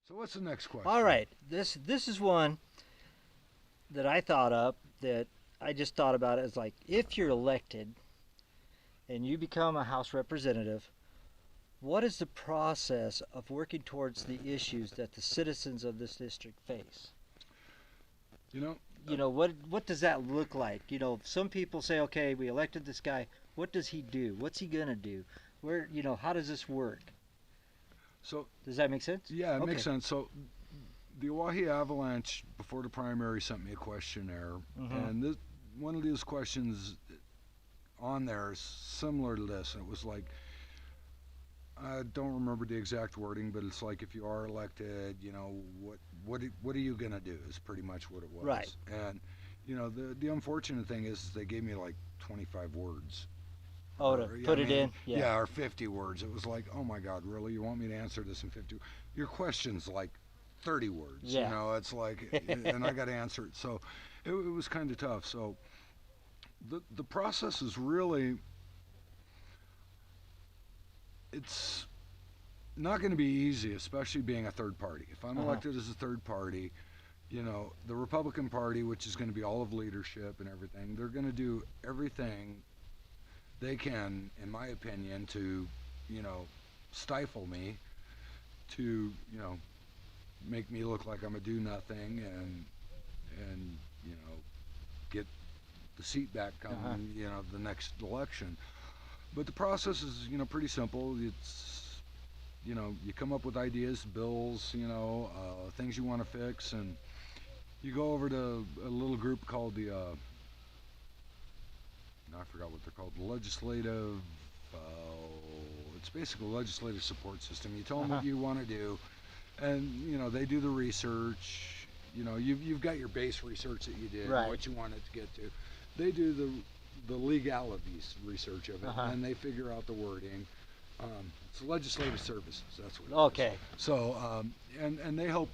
So what's the next All question? right, this is one that I thought up that I just thought about it as like if you're elected and you become a House representative, what is the process of working towards the issues that the citizens of this district face? You know, What does that look like? Some people say, okay, we elected this guy. What does he do? What's he gonna do? How does this work? so Does that make sense? yeah, it makes Okay. sense. So the Oahe Avalanche before the primary sent me a questionnaire, Mm-hmm. and this one of these questions on there is similar to this. It was like, I don't remember the exact wording, but it's like if you are elected, what are you gonna do? Is pretty much what it Right. was. And the unfortunate thing is they gave me like 25 words, Oh, to or yeah, I put it mean, in. Yeah. yeah, or 50 words. It was like, oh my God, really? You want me to answer this in 50? Your question's like 30 words. Yeah. It's like, and I got to answer it. So it was kind of tough. So the process is really, it's not going to be easy, especially being a third party. If I'm Uh huh. elected as a third party, the Republican Party, which is going to be all of leadership and everything, they're going to do everything they can, in my opinion, to, you know, stifle me, to, make me look like I'm a do nothing and, get the seat back Uh huh. come, the next election. But the process is, pretty simple. It's you come up with ideas, bills, things you want to fix, and you go over to a little group called the, no, I forgot what they're called, the legislative. It's basically a legislative support system. You tell Uh them huh. what you want to do, and they do the research. You've got your base research that you did and Right. what you want it to get to. They do the legalities research of Uh it, and huh. then they figure out the wording. It's legislative services. That's what it is. Okay. So and they help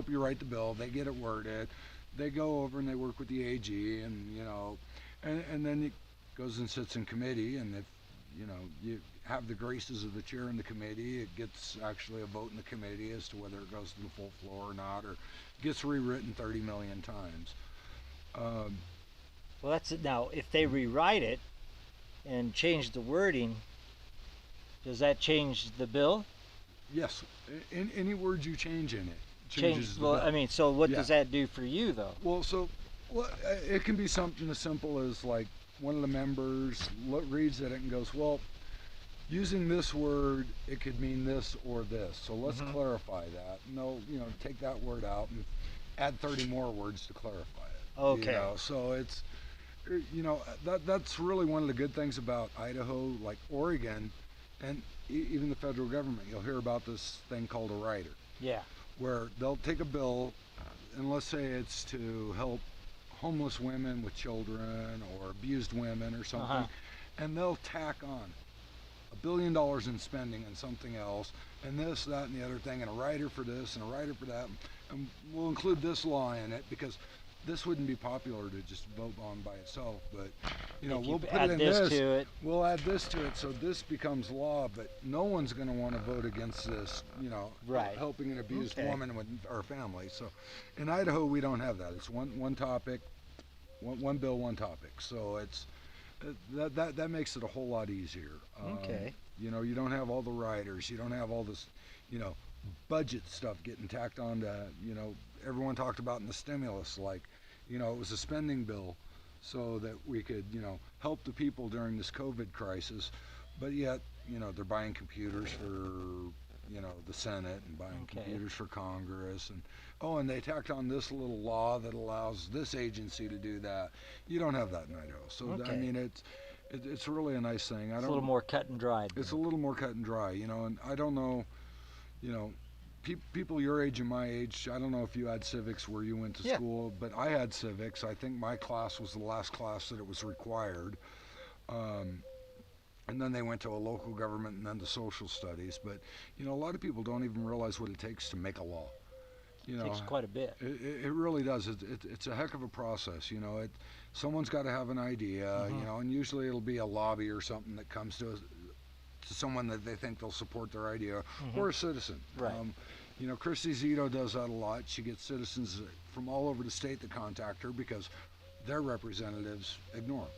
you write the bill. They get it worded. They go over and they work with the AG, and and then it goes and sits in committee. And if you have the graces of the chair in the committee, it gets actually a vote in the committee as to whether it goes to the full floor or not, or gets rewritten 30 million times. Um, Well, that's it. Now, if they rewrite it and change the wording, does that change the bill? yes, any words you change in it Change. changes the Well, I bill. mean, so what Yeah. does that do for you, though? Well, it can be something as simple as like one of the members reads it and goes, "Well, using this word, it could mean this or this. So let's Mm-hmm. clarify that. No, take that word out and add 30 more words to clarify it. Okay. So it's that's really one of the good things about Idaho, like Oregon, and even the federal government. You'll hear about this thing called a rider, Yeah. where they'll take a bill, and let's say it's to help homeless women with children or abused women or Uh huh. something, and they'll tack on $1 billion in spending and something else, and this, that, and the other thing, and a rider for this and a rider for that, and we'll include this law in it because this wouldn't be popular to just vote on by itself, but If you we'll put it add in this this, to it, we'll add this to it, so this becomes law, but no one's going to want to vote against this, right? helping an abused Okay. woman with our family. So in Idaho, we don't have that. It's one topic, one bill, one topic. So it's that makes it a whole lot easier. Okay. You don't have all the riders. You don't have all this, you know, budget stuff getting tacked on to, everyone talked about in the stimulus, like, it was a spending bill so that we could, help the people during this COVID crisis. But yet, they're buying computers for, the Senate and buying Okay. computers for Congress. And, oh, and they tacked on this little law that allows this agency to do that. You don't have that in Idaho. So, I Okay. mean, it's really a nice thing. I It's a little don't, more cut and dried it's a then. little more cut and dry, and I don't know, you know, people your age and my age, I don't know if you had civics where you went to Yeah. school, but I had civics. I think my class was the last class that it was required. Um, and then they went to a local government and then to social studies. But, a lot of people don't even realize what it takes to make a law. You know, Takes quite a bit. it really does. It's a heck of a process. Someone's got to have an idea, Mm-hmm. and usually it'll be a lobby or something that comes to someone that they think they'll support their idea, Mm-hmm. or a citizen. Right. You know, Christy Zito does that a lot. She gets citizens from all over the state to contact her because their representatives ignore them.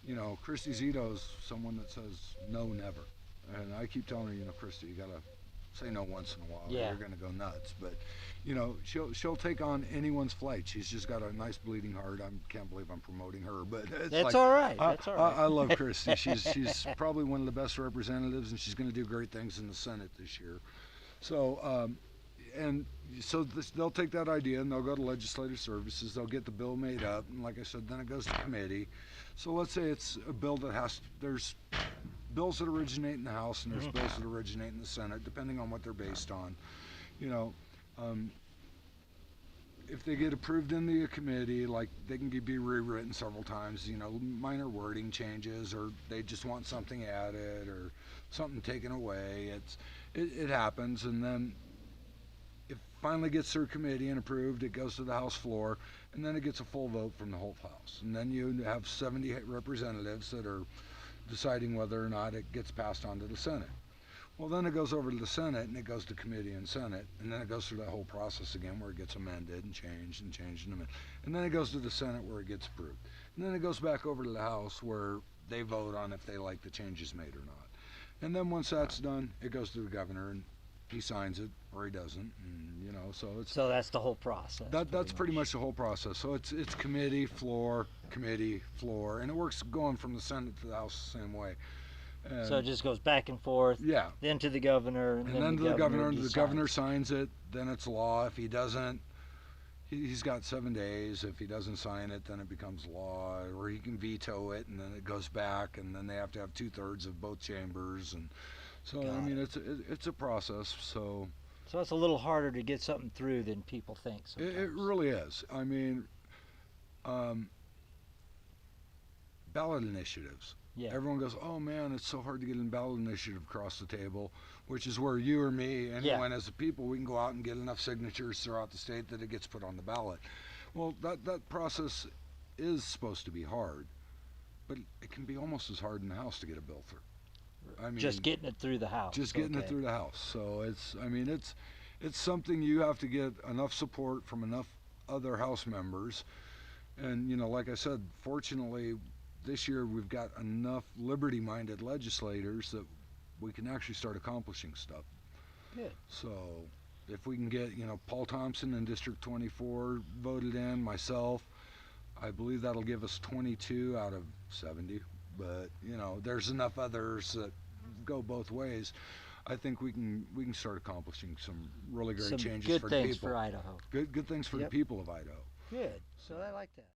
You know, Christy Zito is someone that says no, never. And I keep telling her, you know, Christy, you gotta say no once in a while, or Yeah. you're gonna go nuts. But you know, she'll take on anyone's flight. She's just got a nice bleeding heart. I can't believe I'm promoting her, but it's That's like all right. I, That's all right. I love Christy. She's probably one of the best representatives, and she's gonna do great things in the Senate this year. So and so they'll take that idea and they'll go to legislative services. They'll get the bill made up, and like I said, then it goes to committee. So let's say it's a bill that there's bills that originate in the House and there's bills that originate in the Senate, depending on what they're based on. You know, um, if they get approved in the committee, like they can be rewritten several times. You know, minor wording changes, or they just want something added or something taken away. It happens, and then it finally gets through committee and approved. It goes to the House floor, and then it gets a full vote from the whole House. And then you have 70 representatives that are deciding whether or not it gets passed on to the Senate. Well, then it goes over to the Senate, and it goes to committee and Senate, and then it goes through that whole process again where it gets amended and changed and changed and amended. And then it goes to the Senate where it gets approved. And then it goes back over to the House where they vote on if they like the changes made or not. And then once that's done, it goes to the governor, and he signs it or he doesn't, and you know, So that's the whole process. that's pretty much the whole process. So it's committee, floor, and it works going from the Senate to the House the same way. And So it just goes back and forth, yeah, then to the governor, and and then to the governor, and the decides. governor signs it. Then it's law. If he doesn't, he's got 7 days. If he doesn't sign it, then it becomes law, or he can veto it, and then it goes back, and then they have to have 2/3 of both chambers, and so I Got mean it's a process. So So it's a little harder to get something through than people think sometimes. it really is. I mean, um, ballot initiatives. Yeah. Everyone goes, oh man, it's so hard to get a ballot initiative across the table, which is where you or me, anyone as a people, we can go out and get enough signatures throughout the state that it gets put on the ballot. Well, that process is supposed to be hard, but it can be almost as hard in the House to get a bill through. I mean, Just getting it through the House. just getting it through the House. So it's something you have to get enough support from enough other House members, and you know, like I said, fortunately, this year we've got enough liberty-minded legislators that we can actually start accomplishing stuff. Good. So if we can get, you know, Paul Thompson in District 24 voted in, myself, I believe that'll give us 22 out of 70. But you know, there's enough others that go both ways. I think we can start accomplishing some really great Some changes good for the things people. for Idaho. Good things for the Yep. people of Idaho. Good. So I like that.